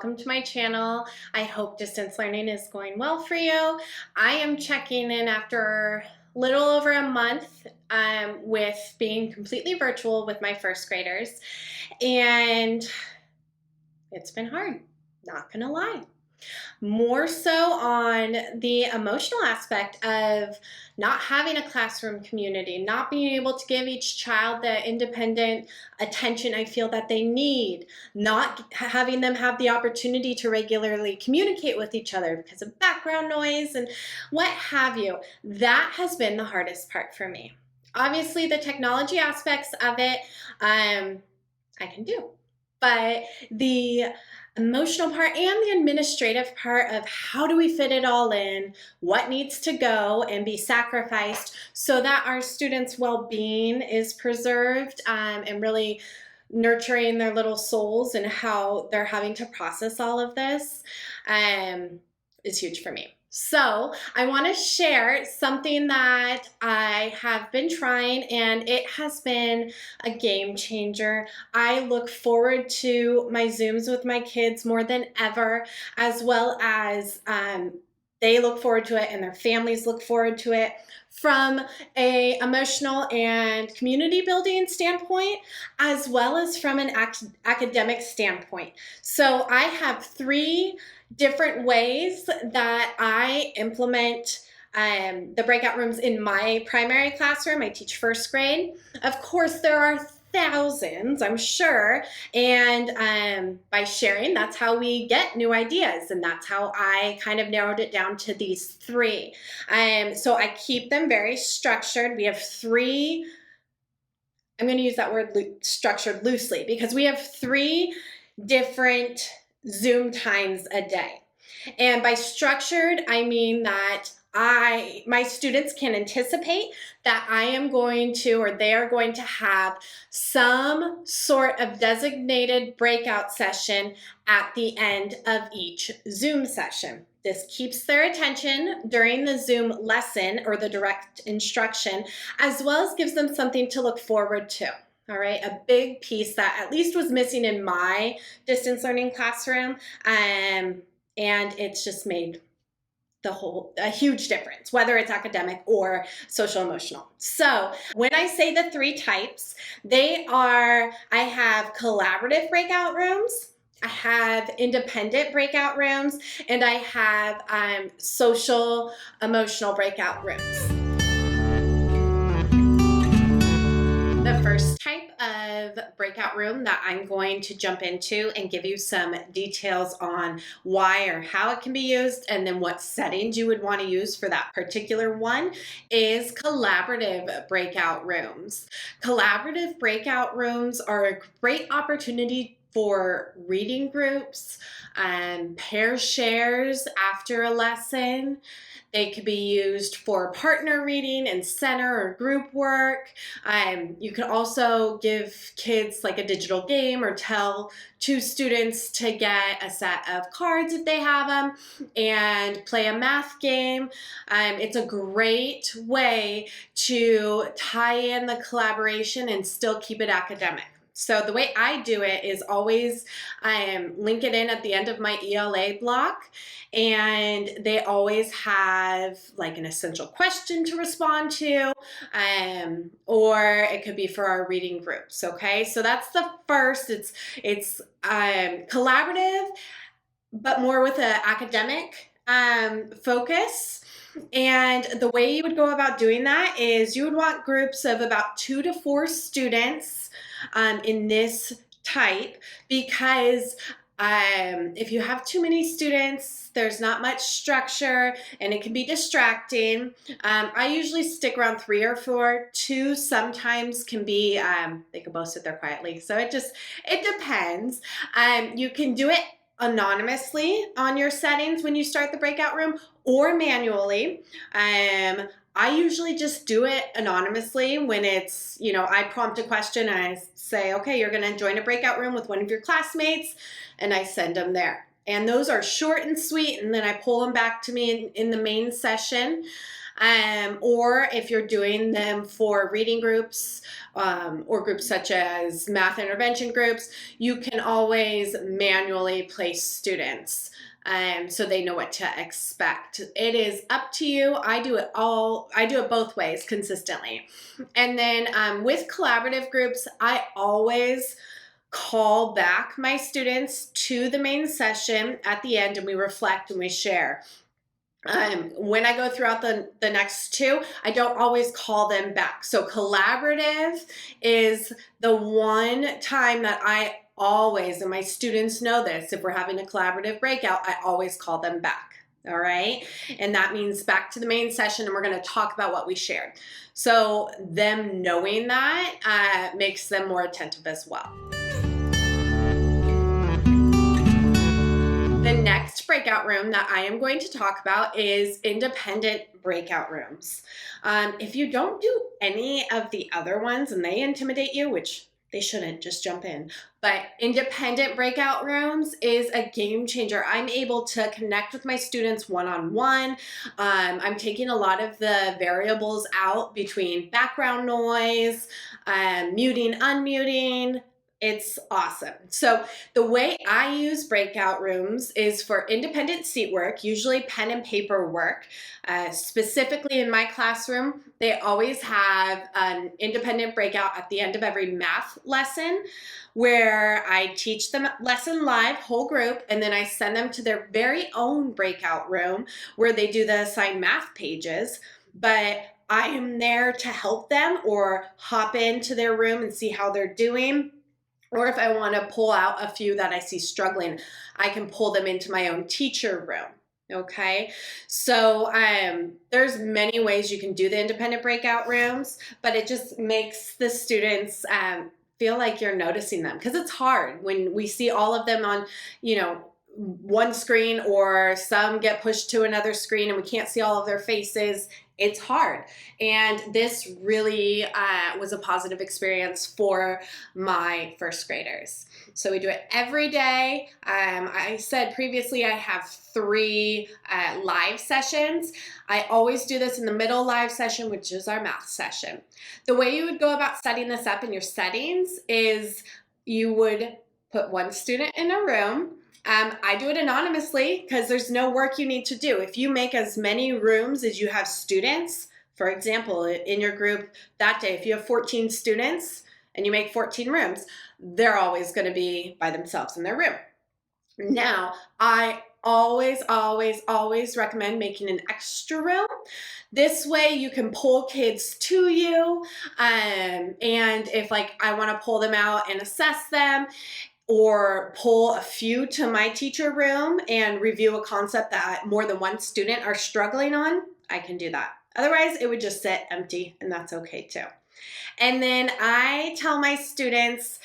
welcome to my channel. I hope distance learning is going well for you. I am checking in after a little over a month with being completely virtual with my first graders, and it's been hard, not gonna lie. More so on the emotional aspect of not having a classroom community, not being able to give each child the independent attention I feel that they need, not having them have the opportunity to regularly communicate with each other because of background noise and what have you. That has been the hardest part for me. Obviously, the technology aspects of it, I can do. But the emotional part and the administrative part of how do we fit it all in, what needs to go and be sacrificed so that our students' well-being is preserved, and really nurturing their little souls and how they're having to process all of this is huge for me. So I want to share something that I have been trying, and it has been a game changer. I look forward to my Zooms with my kids more than ever, as well as they look forward to it and their families look forward to it from a emotional and community building standpoint, as well as from an academic standpoint. So I have 3 different ways that I implement the breakout rooms in my primary classroom. I teach first grade. Of course, there are thousands, I'm sure, and by sharing, that's how we get new ideas, and that's how I kind of narrowed it down to these 3. So I keep them very structured. We have 3, I'm going to use that word structured loosely, because we have 3 different Zoom times a day. And by structured, I mean that my students can anticipate that I am going to, or they are going to have some sort of designated breakout session at the end of each Zoom session. This keeps their attention during the Zoom lesson or the direct instruction, as well as gives them something to look forward to. All right, a big piece that at least was missing in my distance learning classroom, and it's just made a huge difference, whether it's academic or social emotional. So when I say the 3 types, I have collaborative breakout rooms, I have independent breakout rooms, and I have social emotional breakout rooms. The first type of breakout room that I'm going to jump into and give you some details on why or how it can be used, and then what settings you would want to use for that particular one, is collaborative breakout rooms. Collaborative breakout rooms are a great opportunity for reading groups and pair shares after a lesson. They could be used for partner reading and center or group work. You can also give kids like a digital game, or tell 2 students to get a set of cards if they have them and play a math game. It's a great way to tie in the collaboration and still keep it academic. So the way I do it is always link it in at the end of my ELA block, and they always have like an essential question to respond to, or it could be for our reading groups. Okay, so that's the first. It's collaborative, but more with an academic focus. And the way you would go about doing that is you would want groups of about 2 to 4 students in this type, because if you have too many students, there's not much structure and it can be distracting. I usually stick around 3 or 4. 2 sometimes can be, they can both sit there quietly. So it depends. You can do it anonymously on your settings when you start the breakout room, or manually. I usually just do it anonymously when it's, I prompt a question and I say, okay, you're going to join a breakout room with one of your classmates, and I send them there. And those are short and sweet, and then I pull them back to me in the main session. Or if you're doing them for reading groups or groups such as math intervention groups, you can always manually place students so they know what to expect. It is up to you. I do it both ways consistently. And then with collaborative groups, I always call back my students to the main session at the end, and we reflect and we share. When I go throughout the next two, I don't always call them back. So collaborative is the one time that I always, and my students know this, if we're having a collaborative breakout, I always call them back. All right. And that means back to the main session, and we're going to talk about what we shared. So them knowing that makes them more attentive as well. The next breakout room that I am going to talk about is independent breakout rooms. If you don't do any of the other ones and they intimidate you, which they shouldn't, just jump in. But independent breakout rooms is a game changer. I'm able to connect with my students one-on-one. I'm taking a lot of the variables out between background noise, muting, unmuting. It's awesome. So the way I use breakout rooms is for independent seat work, usually pen and paper work. Specifically in my classroom, they always have an independent breakout at the end of every math lesson where I teach them lesson live, whole group, and then I send them to their very own breakout room where they do the assigned math pages. But I am there to help them or hop into their room and see how they're doing. Or if I want to pull out a few that I see struggling, I can pull them into my own teacher room. Okay, so there's many ways you can do the independent breakout rooms, but it just makes the students feel like you're noticing them, because it's hard when we see all of them on, one screen, or some get pushed to another screen and we can't see all of their faces. It's hard. And this really was a positive experience for my first graders. So we do it every day. I said previously I have 3 live sessions. I always do this in the middle live session, which is our math session. The way you would go about setting this up in your settings is you would put one student in a room. I do it anonymously because there's no work you need to do. If you make as many rooms as you have students, for example, in your group that day, if you have 14 students and you make 14 rooms, they're always going to be by themselves in their room. Now, I always recommend making an extra room. This way you can pull kids to you. And if I want to pull them out and assess them, or pull a few to my teacher room and review a concept that more than one student are struggling on, I can do that. Otherwise, it would just sit empty, and that's okay too. And then I tell my students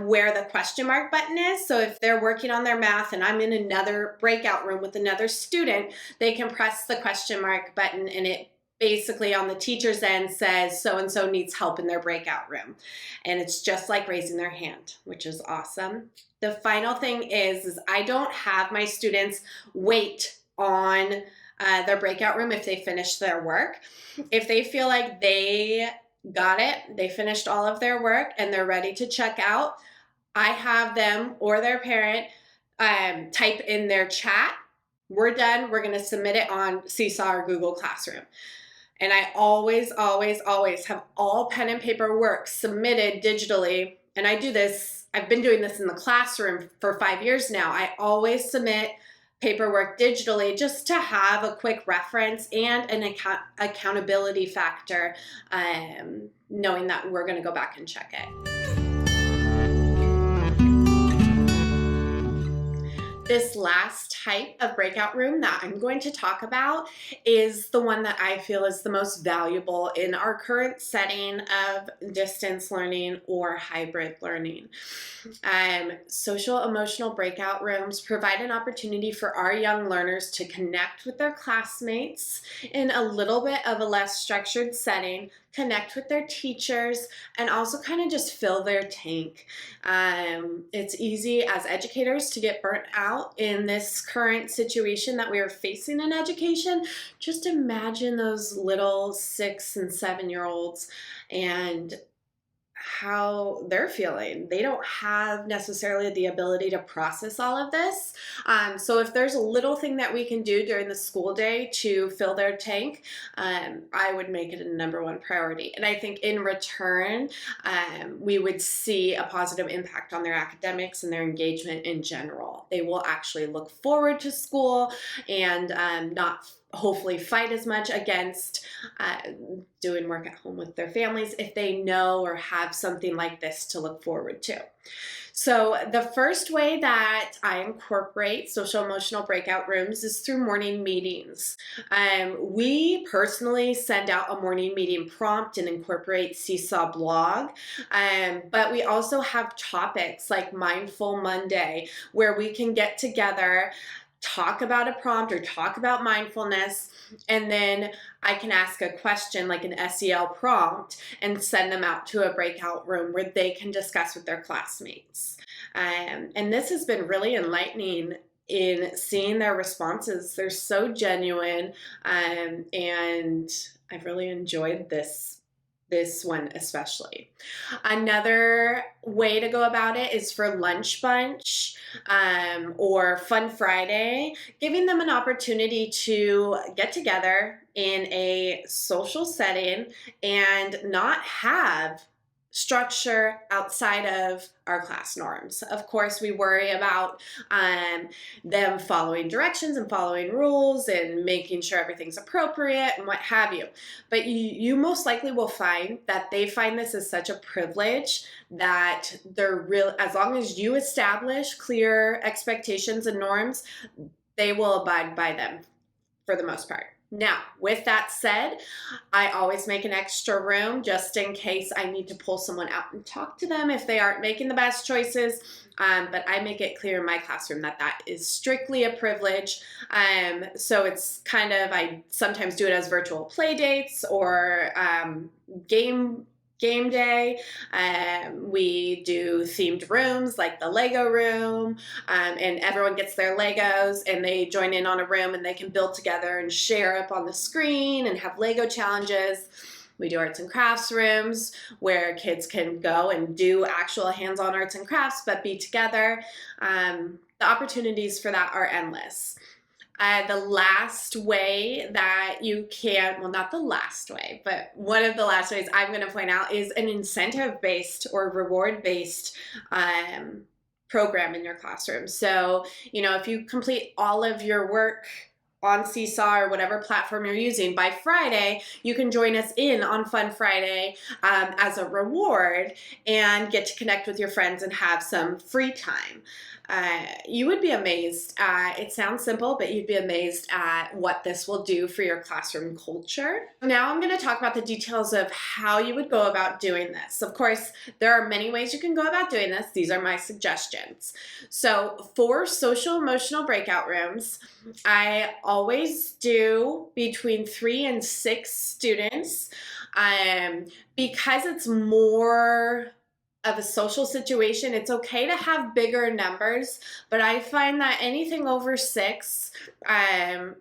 where the question mark button is. So if they're working on their math and I'm in another breakout room with another student, they can press the question mark button, and it basically on the teacher's end says so-and-so needs help in their breakout room. And it's just like raising their hand, which is awesome. The final thing is I don't have my students wait on their breakout room if they finish their work. If they feel like they got it, they finished all of their work and they're ready to check out, I have them or their parent type in their chat, "We're done, we're gonna submit it on Seesaw or Google Classroom." And I always have all pen and paper work submitted digitally. And I do this, I've been doing this in the classroom for 5 years now. I always submit paperwork digitally just to have a quick reference and an accountability factor, knowing that we're going to go back and check it. This last type of breakout room that I'm going to talk about is the one that I feel is the most valuable in our current setting of distance learning or hybrid learning. Social emotional breakout rooms provide an opportunity for our young learners to connect with their classmates in a little bit of a less structured setting, connect with their teachers, and also kind of just fill their tank. It's easy as educators to get burnt out in this current situation that we are facing in education. Just imagine those little 6 and 7-year-olds and how they're feeling. They don't have necessarily the ability to process all of this. So if there's a little thing that we can do during the school day to fill their tank, I would make it a #1 priority. And I think in return, we would see a positive impact on their academics and their engagement in general. They will actually look forward to school and not hopefully fight as much against doing work at home with their families if they know or have something like this to look forward to. So the first way that I incorporate social emotional breakout rooms is through morning meetings. We personally send out a morning meeting prompt and incorporate Seesaw blog, but we also have topics like Mindful Monday where we can get together, talk about a prompt or talk about mindfulness, and then I can ask a question like an SEL prompt and send them out to a breakout room where they can discuss with their classmates. And this has been really enlightening in seeing their responses. They're so genuine, and I've really enjoyed this one especially. Another way to go about it is for Lunch Bunch or Fun Friday, giving them an opportunity to get together in a social setting and not have structure outside of our class norms. Of course, we worry about them following directions and following rules and making sure everything's appropriate and what have you. But you most likely will find that they find this as such a privilege that they're real. As long as you establish clear expectations and norms, they will abide by them for the most part. Now, with that said, I always make an extra room just in case I need to pull someone out and talk to them if they aren't making the best choices. But I make it clear in my classroom that that is strictly a privilege. So it's kind of, I sometimes do it as virtual play dates or game day. We do themed rooms like the Lego room, and everyone gets their Legos and they join in on a room and they can build together and share up on the screen and have Lego challenges. We do arts and crafts rooms where kids can go and do actual hands-on arts and crafts but be together. The opportunities for that are endless. The last way that you can, well, not the last way, but one of the last ways I'm going to point out is an incentive-based or reward-based program in your classroom. So, if you complete all of your work on Seesaw or whatever platform you're using by Friday, you can join us in on Fun Friday as a reward and get to connect with your friends and have some free time. You would be amazed. It sounds simple, but you'd be amazed at what this will do for your classroom culture. Now I'm going to talk about the details of how you would go about doing this. Of course, there are many ways you can go about doing this. These are my suggestions. So for social emotional breakout rooms, I always do between 3 and 6 students because it's more of a social situation. It's okay to have bigger numbers, but I find that anything over 6,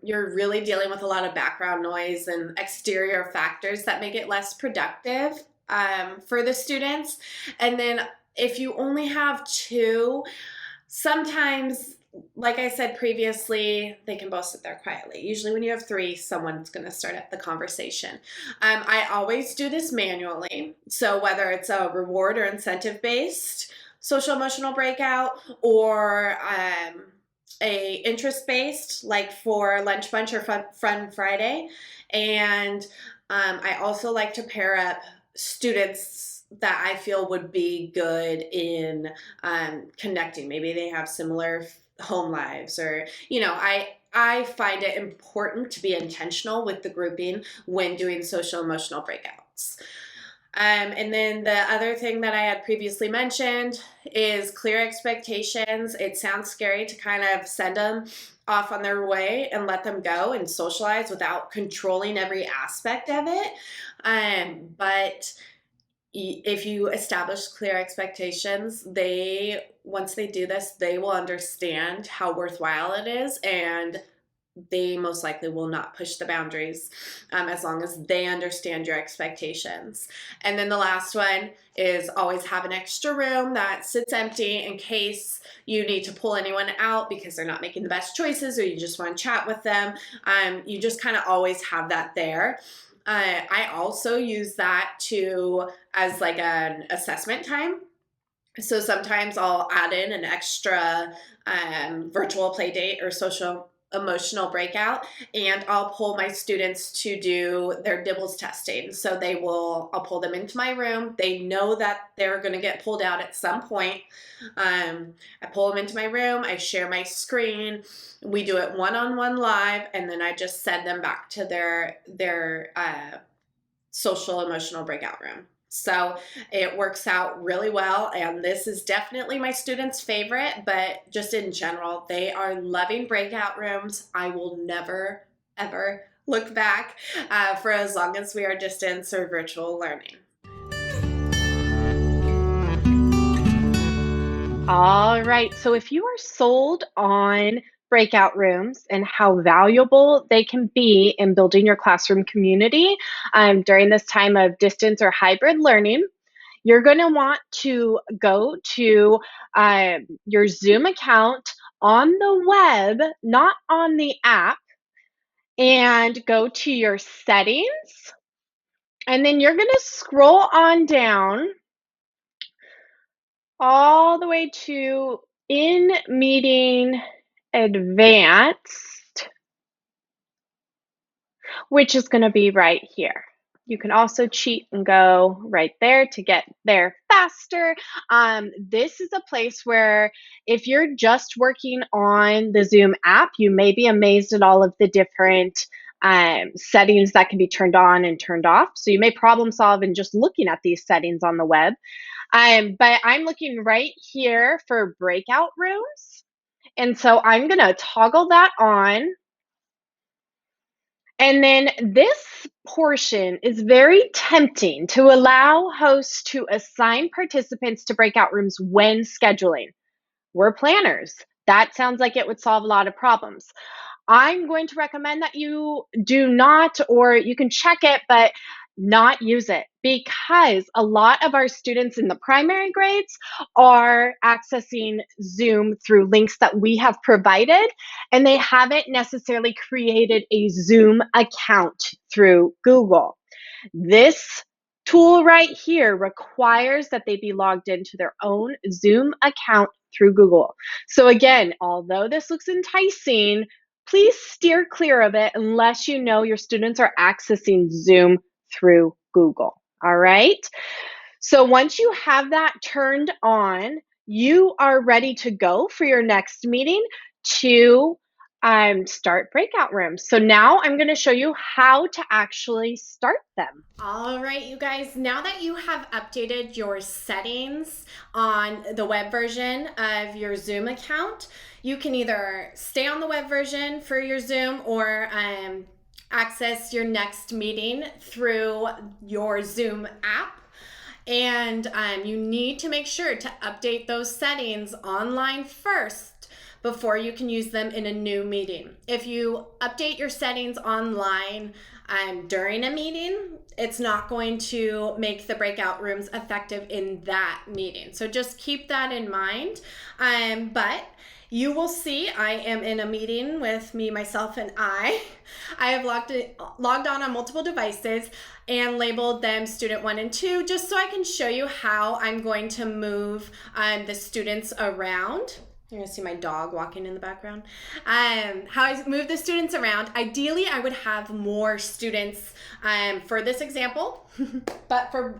you're really dealing with a lot of background noise and exterior factors that make it less productive for the students. And then if you only have 2, sometimes, like I said previously, they can both sit there quietly. Usually when you have 3, someone's going to start up the conversation. I always do this manually. So whether it's a reward or incentive-based social emotional breakout or a interest-based, like for Lunch Bunch or Fun Friday. And I also like to pair up students that I feel would be good in connecting. Maybe they have similar home lives or, I find it important to be intentional with the grouping when doing social emotional breakouts. And then the other thing that I had previously mentioned is clear expectations. It sounds scary to kind of send them off on their way and let them go and socialize without controlling every aspect of it. But if you establish clear expectations, once they do this, they will understand how worthwhile it is, and they most likely will not push the boundaries, as long as they understand your expectations. And then the last one is always have an extra room that sits empty in case you need to pull anyone out because they're not making the best choices, or you just want to chat with them. You just kind of always have that there. I also use that as like an assessment time. So sometimes I'll add in an extra virtual play date or social emotional breakout, and I'll pull my students to do their dibbles testing. So I'll pull them into my room. They know that they're going to get pulled out at some point. I pull them into my room. I share my screen. We do it one-on-one live, and then I just send them back to their social emotional breakout room. So it works out really well, and this is definitely my students' favorite, but just in general, they are loving breakout rooms. I will never, ever look back for as long as we are distance or virtual learning. All right. So if you are sold on breakout rooms and how valuable they can be in building your classroom community during this time of distance or hybrid learning, you're going to want to go to your Zoom account on the web, not on the app, and go to your settings. And then you're going to scroll on down all the way to in meeting advanced, which is going to be right here. You can also cheat and go right there to get there faster. This is a place where if you're just working on the Zoom app, you may be amazed at all of the different settings that can be turned on and turned off. So you may problem solve in just looking at these settings on the web. But I'm looking right here for breakout rooms. And so I'm going to toggle that on. And then this portion is very tempting to allow hosts to assign participants to breakout rooms when scheduling. We're planners. That sounds like it would solve a lot of problems. I'm going to recommend that you do not, or you can check it, but not use it, because a lot of our students in the primary grades are accessing Zoom through links that we have provided, and they haven't necessarily created a Zoom account through Google. This tool right here requires that they be logged into their own Zoom account through Google. So again, although this looks enticing, please steer clear of it unless you know your students are accessing Zoom through Google. All right. So once you have that turned on, you are ready to go for your next meeting to start breakout rooms. So now I'm going to show you how to actually start them. All right, you guys, now that you have updated your settings on the web version of your Zoom account, you can either stay on the web version for your Zoom or access your next meeting through your Zoom app. And you need to make sure to update those settings online first before you can use them in a new meeting. If you update your settings online during a meeting, it's not going to make the breakout rooms effective in that meeting. So just keep that in mind. But you will see I am in a meeting with me, myself, and I have logged on multiple devices and labeled them student 1 and 2, just so I can show you how I'm going to move the students around. You're gonna see my dog walking in the background. How I move the students around. Ideally, I would have more students for this example, but for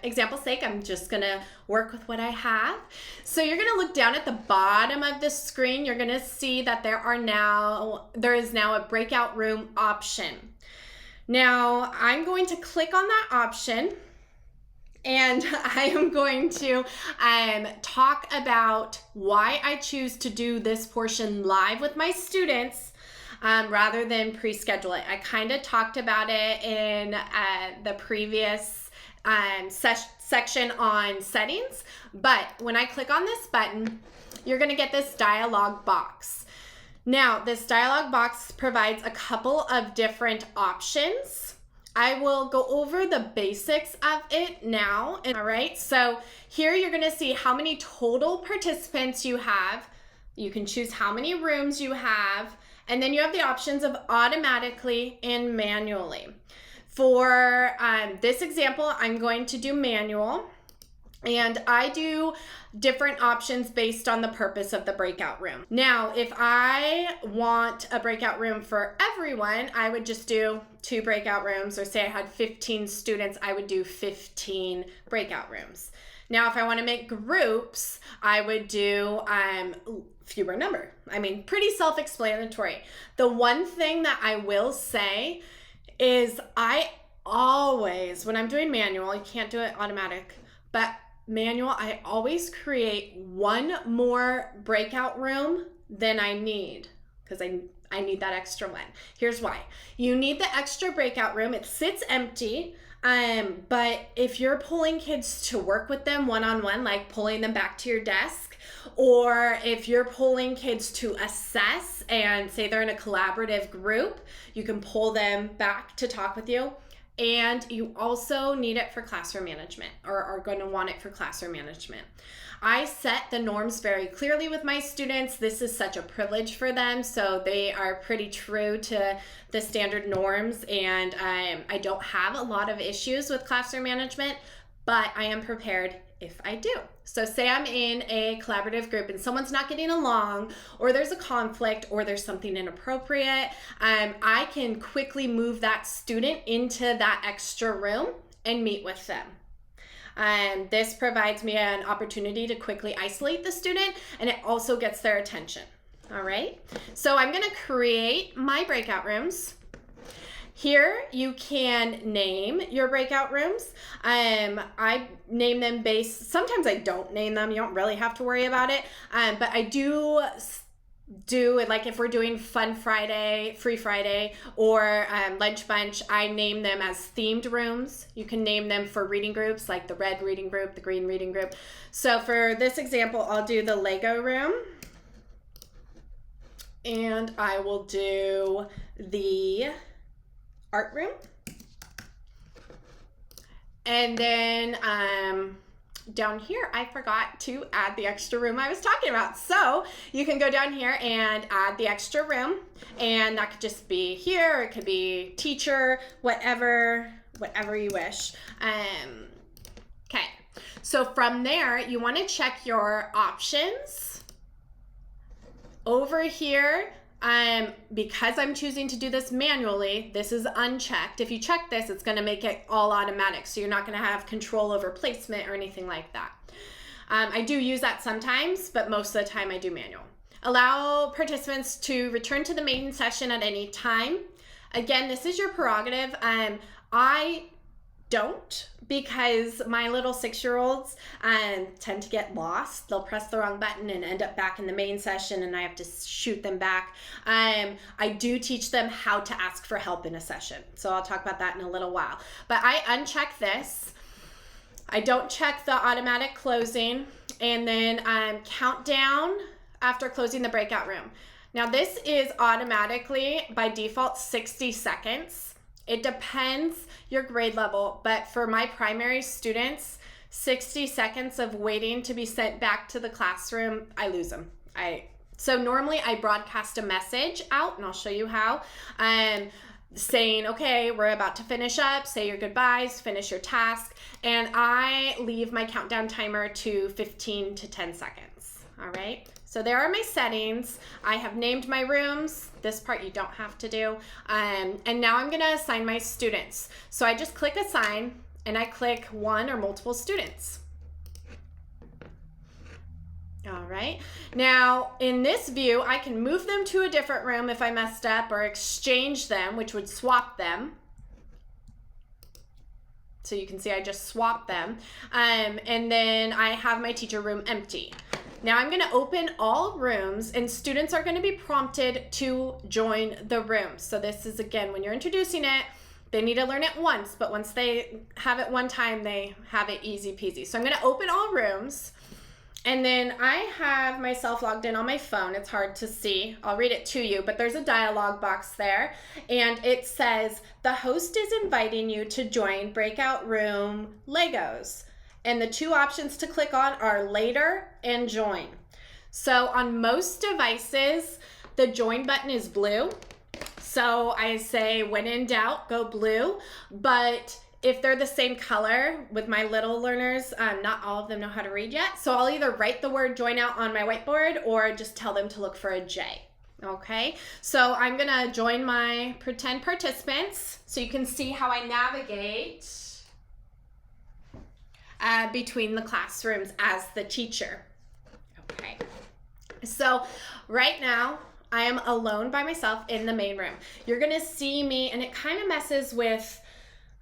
example's sake, I'm just gonna work with what I have. So you're gonna look down at the bottom of the screen. You're gonna see that there is now a breakout room option. Now, I'm going to click on that option, And I am going to talk about why I choose to do this portion live with my students rather than pre-schedule it. I kind of talked about it in the previous section on settings, but when I click on this button, you're going to get this dialog box. Now, this dialog box provides a couple of different options. I will go over the basics of it now. All right, so here you're gonna see how many total participants you have. You can choose how many rooms you have, and then you have the options of automatically and manually. For this example, I'm going to do manual. And I do different options based on the purpose of the breakout room. Now, if I want a breakout room for everyone, I would just do 2 breakout rooms, or say I had 15 students, I would do 15 breakout rooms. Now, if I want to make groups, I would do fewer number. I mean, pretty self-explanatory. The one thing that I will say is I always, when I'm doing manual, you can't do it automatic, but manual, I always create one more breakout room than I need, because I need that extra one. Here's why. You need the extra breakout room. It sits empty, but if you're pulling kids to work with them one-on-one, like pulling them back to your desk, or if you're pulling kids to assess and say they're in a collaborative group, you can pull them back to talk with you. And you also need it for classroom management, or are going to want it for classroom management. I set the norms very clearly with my students. This is such a privilege for them, so they are pretty true to the standard norms, and I don't have a lot of issues with classroom management, but I am prepared if I do. So say I'm in a collaborative group and someone's not getting along, or there's a conflict, or there's something inappropriate, I can quickly move that student into that extra room and meet with them. This provides me an opportunity to quickly isolate the student, and it also gets their attention. All right, so I'm gonna create my breakout rooms. Here you can name your breakout rooms. I name them based, sometimes I don't name them, you don't really have to worry about it, but I do it, like if we're doing Fun Friday, Free Friday, or Lunch Bunch, I name them as themed rooms. You can name them for reading groups, like the red reading group, the green reading group. So for this example, I'll do the Lego room, and I will do the art room, and then down here I forgot to add the extra room I was talking about. So you can go down here and add the extra room, and that could just be here, or it could be teacher, whatever you wish. Okay, so from there you want to check your options over here. Because I'm choosing to do this manually, this is unchecked. If you check this, it's going to make it all automatic, so you're not going to have control over placement or anything like that. I do use that sometimes, but most of the time I do manual. Allow participants to return to the main session at any time. Again, this is your prerogative. I don't, because my little 6-year-olds tend to get lost. They'll press the wrong button and end up back in the main session, and I have to shoot them back. I do teach them how to ask for help in a session, so I'll talk about that in a little while. But I uncheck this. I don't check the automatic closing, and then countdown after closing the breakout room. Now this is automatically by default 60 seconds. It depends your grade level, but for my primary students, 60 seconds of waiting to be sent back to the classroom, I lose them. So normally I broadcast a message out, and I'll show you how, saying, okay, we're about to finish up, say your goodbyes, finish your task, and I leave my countdown timer to 15 to 10 seconds, all right? So there are my settings. I have named my rooms. This part you don't have to do. And now I'm gonna assign my students. So I just click assign, and I click one or multiple students. All right, now in this view, I can move them to a different room if I messed up, or exchange them, which would swap them. So you can see I just swapped them. And then I have my teacher room empty. Now I'm gonna open all rooms and students are gonna be prompted to join the room. So this is, again, when you're introducing it, they need to learn it once, but once they have it one time, they have it easy peasy. So I'm gonna open all rooms, and then I have myself logged in on my phone. It's hard to see. I'll read it to you, but there's a dialog box there, and it says, the host is inviting you to join Breakout Room Legos. And the two options to click on are later and join. So on most devices, the join button is blue. So I say, when in doubt, go blue. But if they're the same color with my little learners, not all of them know how to read yet. So I'll either write the word join out on my whiteboard or just tell them to look for a J. Okay, so I'm gonna join my pretend participants so you can see how I navigate between the classrooms as the teacher. Okay, so right now I am alone by myself in the main room. You're gonna see me, and it kind of messes with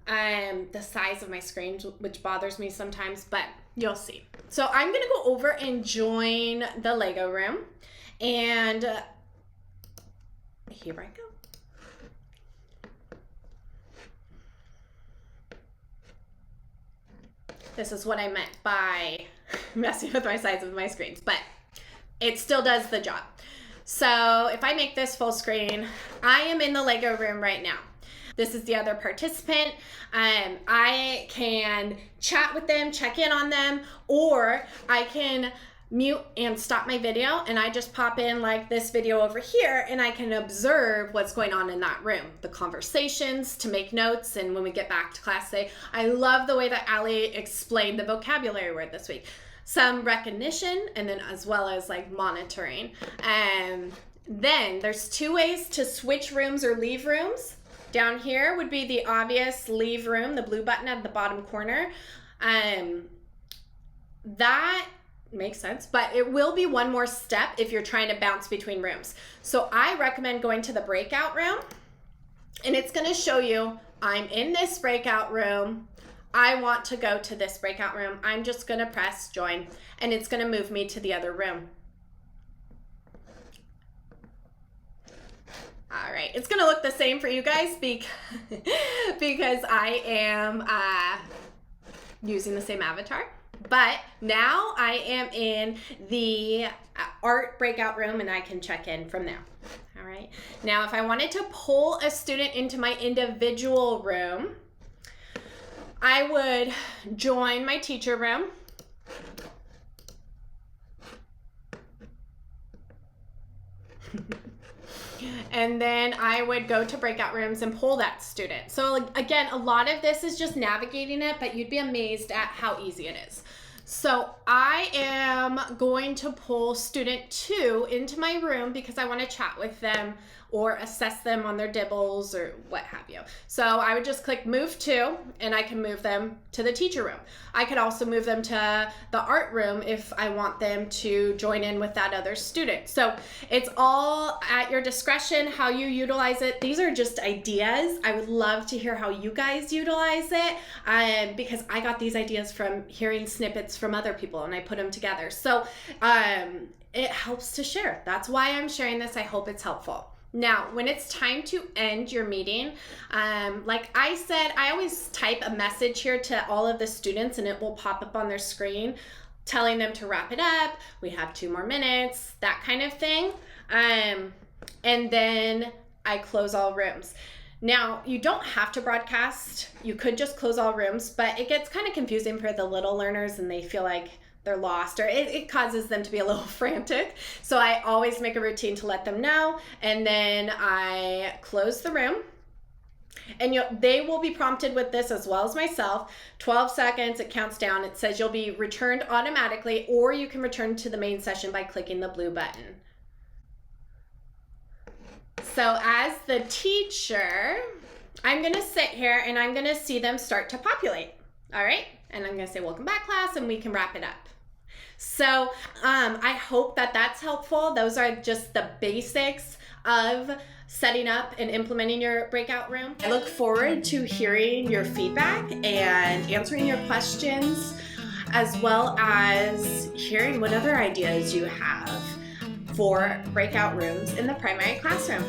the size of my screen, which bothers me sometimes, but you'll see. So I'm gonna go over and join the Lego room, and here I go. This is what I meant by messing with my size of my screens, but it still does the job. So if I make this full screen, I am in the Lego room right now. This is the other participant. I can chat with them, check in on them, or I can mute and stop my video, and I just pop in like this video over here, and I can observe what's going on in that room, the conversations, to make notes, and when we get back to class say, I love the way that Allie explained the vocabulary word this week. Some recognition, and then as well as like monitoring. Then there's two ways to switch rooms or leave rooms. Down here would be the obvious leave room, the blue button at the bottom corner. That makes sense, but it will be one more step if you're trying to bounce between rooms. So I recommend going to the breakout room, and it's gonna show you, I'm in this breakout room, I want to go to this breakout room. I'm just gonna press join, and it's gonna move me to the other room. All right, it's gonna look the same for you guys because I am using the same avatar. But now I am in the art breakout room, and I can check in from there. All right. Now, if I wanted to pull a student into my individual room, I would join my teacher room. And then I would go to breakout rooms and pull that student. So again, a lot of this is just navigating it, but you'd be amazed at how easy it is. So I am going to pull student 2 into my room because I want to chat with them or assess them on their dibbles or what have you. So I would just click move to, and I can move them to the teacher room. I could also move them to the art room if I want them to join in with that other student. So it's all at your discretion how you utilize it. These are just ideas. I would love to hear how you guys utilize it because I got these ideas from hearing snippets from other people and I put them together. So it helps to share. That's why I'm sharing this. I hope it's helpful. Now, when it's time to end your meeting, like I said, I always type a message here to all of the students and it will pop up on their screen telling them to wrap it up. We have 2 more minutes, that kind of thing. And then I close all rooms. Now, you don't have to broadcast. You could just close all rooms, but it gets kind of confusing for the little learners and they feel like they're lost, or it causes them to be a little frantic. So I always make a routine to let them know, and then I close the room. And they will be prompted with this as well as myself. 12 seconds, it counts down. It says you'll be returned automatically, or you can return to the main session by clicking the blue button. So as the teacher, I'm gonna sit here and I'm gonna see them start to populate, all right? And I'm gonna say, welcome back, class, and we can wrap it up. So I hope that that's helpful. Those are just the basics of setting up and implementing your breakout room. I look forward to hearing your feedback and answering your questions, as well as hearing what other ideas you have for breakout rooms in the primary classroom.